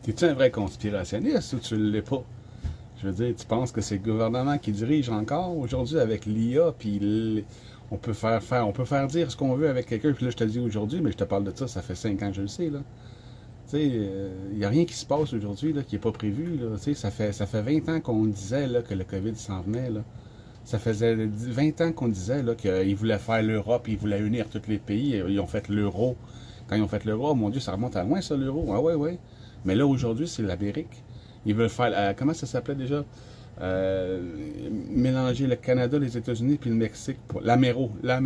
T'es-tu un vrai conspirationniste ou tu l'es pas? Je veux dire, tu penses que c'est le gouvernement qui dirige encore aujourd'hui avec l'IA, puis on peut faire dire ce qu'on veut avec quelqu'un, puis là je te le dis aujourd'hui, mais je te parle de ça, ça fait 5 ans que je le sais, là. Tu sais, il n'y a rien qui se passe aujourd'hui là, qui n'est pas prévu, là. Tu sais, ça fait 20 ans qu'on disait là, que le COVID s'en venait, là. Ça faisait 20 ans qu'on disait là, qu'ils voulaient faire l'Europe, ils voulaient unir tous les pays, ils ont fait l'euro. Quand ils ont fait l'euro, oh mon Dieu, ça remonte à loin ça, l'euro. Ah ouais, ouais. Mais là, aujourd'hui, c'est l'Amérique. Ils veulent faire, comment ça s'appelait déjà? Mélanger le Canada, les États-Unis puis le Mexique. L'Améro. Là,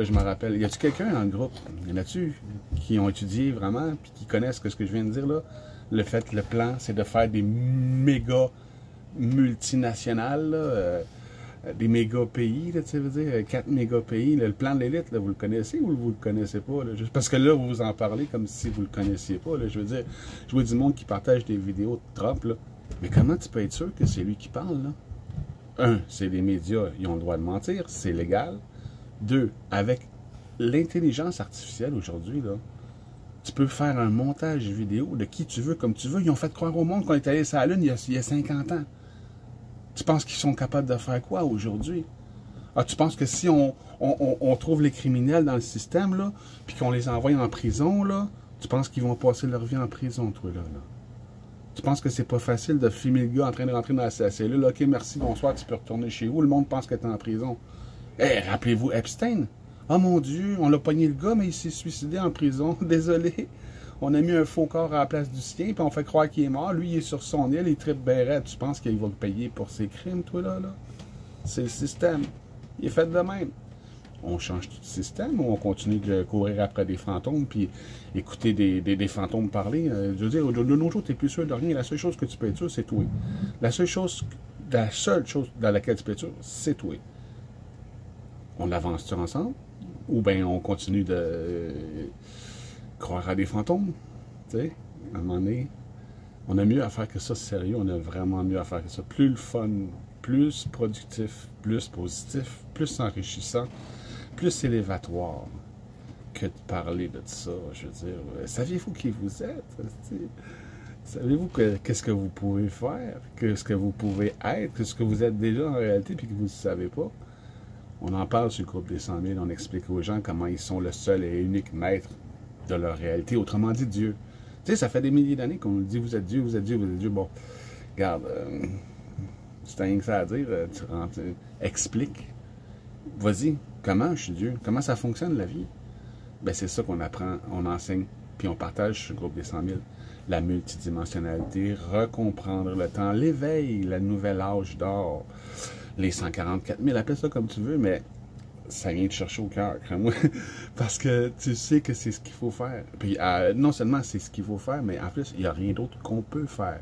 je me rappelle. Y a-tu quelqu'un dans le groupe? Y en a-tu qui ont étudié vraiment puis qui connaissent ce que je viens de dire là? Le plan, c'est de faire des méga multinationales, là, des méga pays, là, tu sais, veux dire, 4 méga pays. Là, le plan de l'élite, là, vous le connaissez ou vous le connaissez pas? Là? Juste parce que là, vous en parlez comme si vous le connaissiez pas. Là, je veux dire, je vois du monde qui partage des vidéos de Trump, là. Mais comment tu peux être sûr que c'est lui qui parle, là? Un, c'est les médias, ils ont le droit de mentir, c'est légal. Deux, avec l'intelligence artificielle aujourd'hui, là, tu peux faire un montage vidéo de qui tu veux, comme tu veux. Ils ont fait croire au monde qu'on est allé sur la Lune il y a 50 ans. Tu penses qu'ils sont capables de faire quoi aujourd'hui? Ah, tu penses que si on trouve les criminels dans le système, là, puis qu'on les envoie en prison, là, tu penses qu'ils vont passer leur vie en prison, toi, là? Tu penses que c'est pas facile de filmer le gars en train de rentrer dans sa cellule? OK, merci, bonsoir, tu peux retourner chez vous. Le monde pense que tu es en prison. Eh, rappelez-vous Epstein? Oh mon Dieu, on l'a pogné le gars, mais il s'est suicidé en prison. Désolé. On a mis un faux corps à la place du sien, puis on fait croire qu'il est mort. Lui, il est sur son île, il tripe bien raide. Tu penses qu'il va le payer pour ses crimes, toi, là? C'est le système. Il est fait de même. On change tout le système ou on continue de courir après des fantômes puis écouter des fantômes parler? Je veux dire, de nos jours, tu n'es plus sûr de rien. La seule chose que tu peux être sûr, c'est toi. La seule chose dans laquelle tu peux être sûr, c'est toi. On avance-tu ensemble? Ou bien on continue de croire à des fantômes? Tu sais, à un moment donné, on a mieux à faire que ça, sérieux. On a vraiment mieux à faire que ça. Plus le fun, plus productif, plus positif, plus enrichissant, plus élévatoire que de parler de ça. Je veux dire, saviez-vous qui vous êtes? Savez-vous qu'est-ce que vous pouvez faire? Qu'est-ce que vous pouvez être? Qu'est-ce que vous êtes déjà en réalité puis que vous ne savez pas? On en parle sur le groupe des 100 000, on explique aux gens comment ils sont le seul et unique maître de leur réalité, autrement dit Dieu. Tu sais, ça fait des milliers d'années qu'on nous dit vous êtes Dieu, vous êtes Dieu, vous êtes Dieu. Bon, regarde, c'est rien que ça à dire, explique. Vas-y, comment je suis Dieu? Comment ça fonctionne la vie? Ben c'est ça qu'on apprend, on enseigne, puis on partage sur le groupe des 100 000. La multidimensionnalité, recomprendre le temps, l'éveil, le nouvel âge d'or, les 144 000, appelle ça comme tu veux, mais ça vient te chercher au cœur, crois-moi, parce que tu sais que c'est ce qu'il faut faire. Puis non seulement c'est ce qu'il faut faire, mais en plus, il n'y a rien d'autre qu'on peut faire.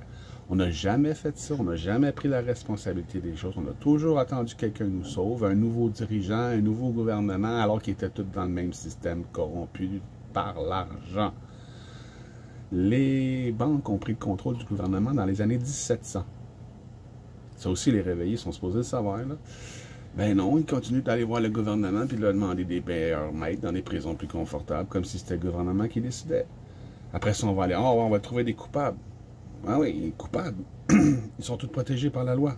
On n'a jamais fait ça, on n'a jamais pris la responsabilité des choses, on a toujours attendu que quelqu'un nous sauve, un nouveau dirigeant, un nouveau gouvernement, alors qu'ils étaient tous dans le même système corrompu par l'argent. Les banques ont pris le contrôle du gouvernement dans les années 1700. Ça aussi, les réveillés sont supposés le savoir, là. Ben non, ils continuent d'aller voir le gouvernement puis de leur demander des meilleurs maîtres dans des prisons plus confortables, comme si c'était le gouvernement qui décidait. Après ça, on va aller, oh, on va trouver des coupables. Ah oui, les coupables, ils sont tous protégés par la loi.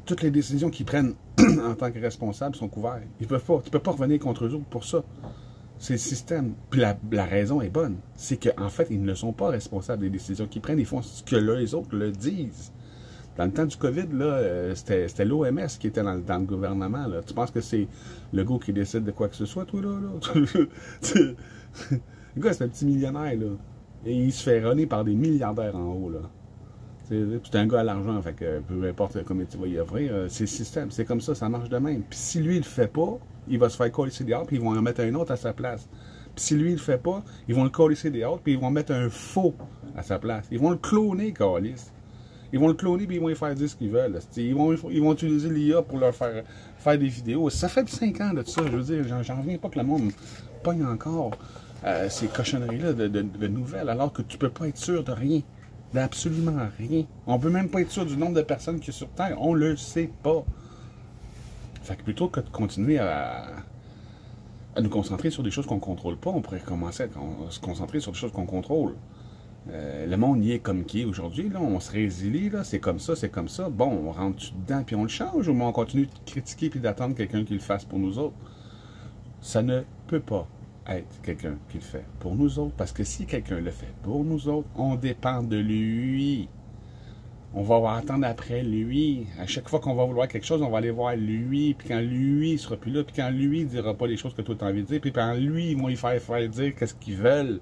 Toutes les décisions qu'ils prennent en tant que responsables sont couvertes. Ils peuvent pas, tu ne peux pas revenir contre eux autres pour ça. C'est le système. Puis la raison est bonne. C'est qu'en fait, ils ne sont pas responsables des décisions qu'ils prennent. Ils font ce que les autres le disent. Dans le temps du COVID, c'était l'OMS qui était dans le gouvernement. Là. Tu penses que c'est le gars qui décide de quoi que ce soit, toi, là? Le gars, c'est un petit millionnaire, là. Et il se fait runner par des milliardaires en haut, là. C'est un gars à l'argent, fait que peu importe comment tu vas y offrir, c'est le système. C'est comme ça marche de même. Puis si lui, il le fait pas, il va se faire coller dehors, puis ils vont en mettre un autre à sa place. Puis si lui, il le fait pas, ils vont le coller dehors, puis ils vont mettre un faux à sa place. Ils vont le cloner, câlisse. Ils vont le cloner puis ils vont lui faire dire ce qu'ils veulent. Ils vont utiliser l'IA pour leur faire des vidéos. Ça fait 5 ans de ça. Je veux dire, j'en reviens pas que le monde pogne encore ces cochonneries-là de nouvelles, alors que tu peux pas être sûr de rien. D'absolument rien. On peut même pas être sûr du nombre de personnes qu'il y a sur Terre. On le sait pas. Fait que plutôt que de continuer à nous concentrer sur des choses qu'on contrôle pas, on pourrait commencer à se concentrer sur des choses qu'on contrôle. Le monde y est comme qui est aujourd'hui, là, on se résilie, là, c'est comme ça, c'est comme ça. Bon, on rentre dedans puis on le change, ou on continue de critiquer puis d'attendre quelqu'un qui le fasse pour nous autres. Ça ne peut pas être quelqu'un qui le fait pour nous autres, parce que si quelqu'un le fait pour nous autres, on dépend de lui. On va attendre après lui. À chaque fois qu'on va vouloir quelque chose, on va aller voir lui. Puis quand lui, il sera plus là. Puis quand lui, il dira pas les choses que toi, tu as envie de dire. Puis quand lui, ils vont lui faire dire qu'est-ce qu'ils veulent.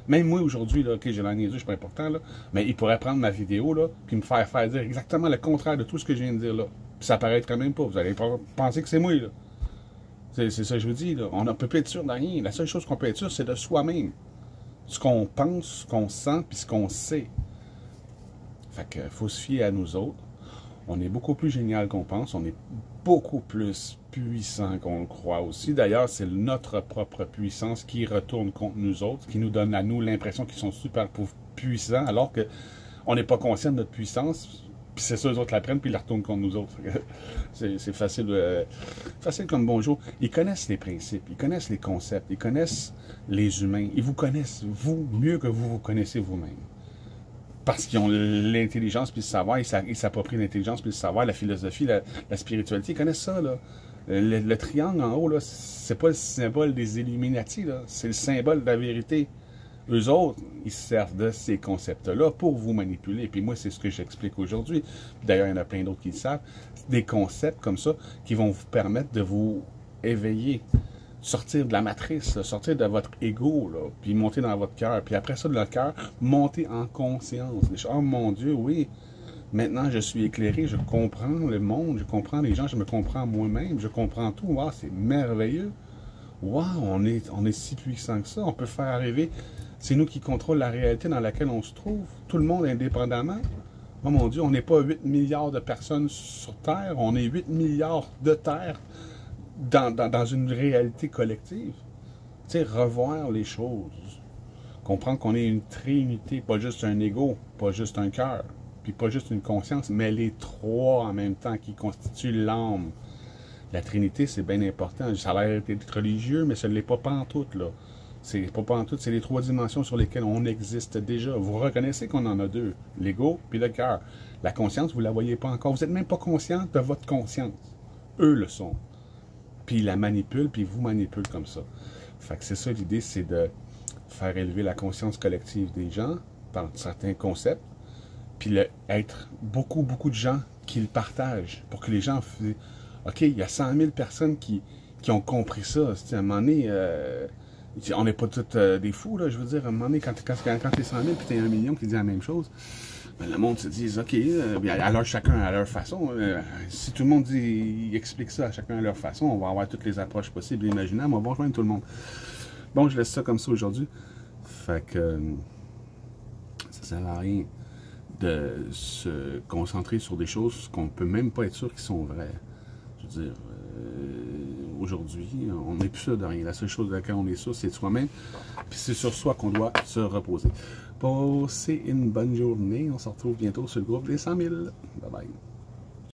Même moi, aujourd'hui, là, ok, j'ai l'air niaiseux, je suis pas important, là. Mais il pourrait prendre ma vidéo, là, puis me faire dire exactement le contraire de tout ce que je viens de dire, là. Puis ça paraîtra même pas. Vous allez penser que c'est moi, là. C'est ça que je vous dis, là. On ne peut plus être sûr de rien. La seule chose qu'on peut être sûr, c'est de soi-même. Ce qu'on pense, ce qu'on sent, puis ce qu'on sait. Fait que faut se fier à nous autres. On est beaucoup plus génial qu'on pense. On est beaucoup plus puissant qu'on le croit aussi. D'ailleurs, c'est notre propre puissance qui retourne contre nous autres, qui nous donne à nous l'impression qu'ils sont super puissants, alors que on n'est pas conscient de notre puissance. Puis c'est ça, eux autres la prennent, puis ils la retournent contre nous autres. C'est facile, facile comme bonjour. Ils connaissent les principes, ils connaissent les concepts, ils connaissent les humains. Ils vous connaissent, vous, mieux que vous vous connaissez vous-même. Parce qu'ils ont l'intelligence puis le savoir, ils s'approprient l'intelligence puis le savoir, la philosophie, la spiritualité, ils connaissent ça, là. Le triangle en haut, là, c'est pas le symbole des Illuminati, là, c'est le symbole de la vérité. Eux autres, ils se servent de ces concepts-là pour vous manipuler. Puis moi, c'est ce que j'explique aujourd'hui. D'ailleurs, il y en a plein d'autres qui le savent. Des concepts comme ça qui vont vous permettre de vous éveiller, sortir de la matrice, sortir de votre ego, là, puis monter dans votre cœur. Puis après ça, de votre cœur, monter en conscience. Oh mon Dieu, oui, maintenant je suis éclairé, je comprends le monde, je comprends les gens, je me comprends moi-même, je comprends tout. Wow, c'est merveilleux. Wow, on est si puissant que ça. On peut faire arriver. C'est nous qui contrôlons la réalité dans laquelle on se trouve. Tout le monde indépendamment. Oh mon Dieu, on n'est pas 8 milliards de personnes sur Terre, on est 8 milliards de Terre dans une réalité collective. Tu sais, revoir les choses. Comprendre qu'on est une trinité, pas juste un ego, pas juste un cœur, puis pas juste une conscience, mais les trois en même temps qui constituent l'âme. La Trinité, c'est bien important. Ça a l'air d'être religieux, mais ce n'est pas pantoute, là. C'est pas pantoute, c'est les trois dimensions sur lesquelles on existe déjà. Vous reconnaissez qu'on en a deux, l'ego puis le cœur. La conscience, vous ne la voyez pas encore. Vous n'êtes même pas conscient de votre conscience. Eux le sont. Puis ils la manipulent, puis ils vous manipulent comme ça. Fait que c'est ça l'idée, c'est de faire élever la conscience collective des gens par certains concepts, puis être beaucoup de gens qui le partagent, pour que les gens... OK, il y a 100 000 personnes qui ont compris ça. À un moment donné, on n'est pas tous des fous, là. Je veux dire, à un moment donné, quand tu es 100 000 puis tu es 1 million qui dit la même chose, ben, le monde se dit, OK, alors chacun à leur façon. Si tout le monde explique ça à chacun à leur façon, on va avoir toutes les approches possibles et imaginables. On va rejoindre tout le monde. Bon, je laisse ça comme ça aujourd'hui. Fait que ça sert à rien de se concentrer sur des choses qu'on ne peut même pas être sûr qui sont vraies. Je veux dire, aujourd'hui, on n'est plus sûr de rien. La seule chose de laquelle on est sûr, c'est de soi-même. Puis c'est sur soi qu'on doit se reposer. Passez une bonne journée. On se retrouve bientôt sur le groupe des 100 000. Bye bye.